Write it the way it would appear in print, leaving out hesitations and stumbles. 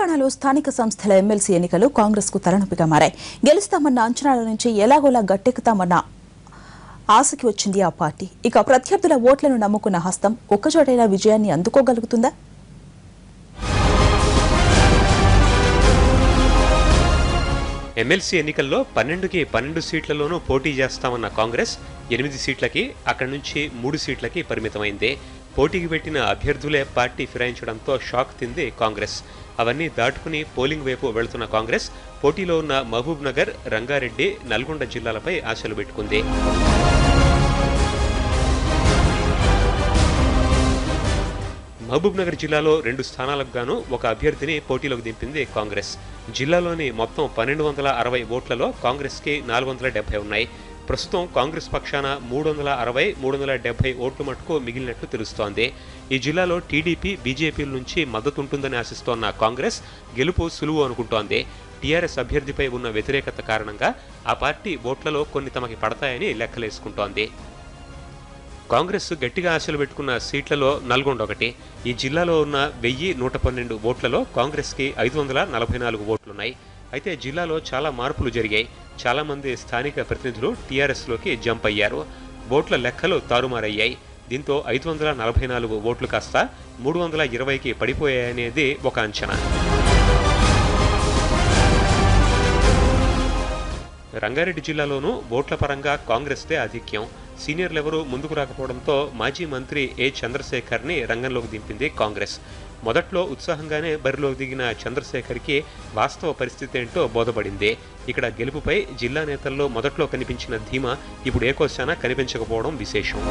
తెలంగాణలో స్థానిక సంస్థల ఎమ్మెల్సీ ఎన్నికలు కాంగ్రెస్ కు తలనొప్పిగా మారాయి. గెలుస్తామన్న అంచనాల నుంచి ఎలాగోలా గట్టెక్కుతామన్న ఆశకి వచ్చింది ఆ పార్టీ. ఇక ప్రత్యర్థుల ఓట్లను నమ్ముకున్న హస్తం ఒక్కచోటైనా విజయాన్ని అందుకోగలుగుతుందా? ఎమ్మెల్సీ ఎన్నికల్లో 12కి 12 సీట్లలోనూ పోటీ చేస్తామన్న కాంగ్రెస్ 8 సీట్లకి, అక్కడి నుంచి 3 సీట్లకి పరిమితమైంది. పోటీకి పెట్టిన అభ్యర్థులే పార్టీ ఫిరాయించడంతో షాక్ తింది కాంగ్రెస్. అవన్నీ దాటుకుని పోలింగ్ వైపు వెళుతున్న కాంగ్రెస్ పోటీలో ఉన్న మహబూబ్ నగర్, రంగారెడ్డి, నల్గొండ జిల్లాలపై ఆశలు పెట్టుకుంది. మహబూబ్ నగర్ జిల్లాలో 2 స్థానాలకు గాను ఒక అభ్యర్థిని పోటీలోకి దింపింది కాంగ్రెస్. జిల్లాలోని మొత్తం 1260 ఓట్లలో కాంగ్రెస్కి 470 ఉన్నాయి. ప్రస్తుతం కాంగ్రెస్ పక్షాన 360, 370 ఓట్లు మటుకు మిగిలినట్టు తెలుస్తోంది. ఈ జిల్లాలో టీడీపీ, బీజేపీల నుంచి మద్దతుంటుందని ఆశిస్తోన్న కాంగ్రెస్ గెలుపు సులువు అనుకుంటోంది. టీఆర్ఎస్ అభ్యర్థిపై ఉన్న వ్యతిరేకత కారణంగా ఆ పార్టీ ఓట్లలో కొన్ని తమకి పడతాయని లెక్కలేసుకుంటోంది. కాంగ్రెస్ గట్టిగా ఆశలు పెట్టుకున్న సీట్లలో నల్గొండ ఒకటి. ఈ జిల్లాలో ఉన్న 1112 ఓట్లలో కాంగ్రెస్కి 544 ఓట్లున్నాయి. అయితే జిల్లాలో చాలా మార్పులు జరిగాయి. చాలా మంది స్థానిక ప్రతినిధులు టీఆర్ఎస్లోకి జంప్ అయ్యారు. ఓట్ల లెక్కలు తారుమారయ్యాయి. దీంతో 544 ఓట్లు కాస్త 320కి పడిపోయాయనేది ఒక అంచనా. రంగారెడ్డి జిల్లాలోనూ ఓట్ల పరంగా కాంగ్రెస్దే ఆధిక్యం. సీనియర్లెవరూ ముందుకు రాకపోవడంతో మాజీ మంత్రి ఏ చంద్రశేఖర్ని రంగంలోకి దింపింది కాంగ్రెస్. మొదట్లో ఉత్సాహంగానే బరిలోకి దిగిన చంద్రశేఖర్కి వాస్తవ పరిస్థితి ఏంటో బోధపడింది. ఇక్కడ గెలుపుపై జిల్లా నేతల్లో మొదట్లో కనిపించిన ధీమా ఇప్పుడు ఏకోశాన కనిపించకపోవడం విశేషం.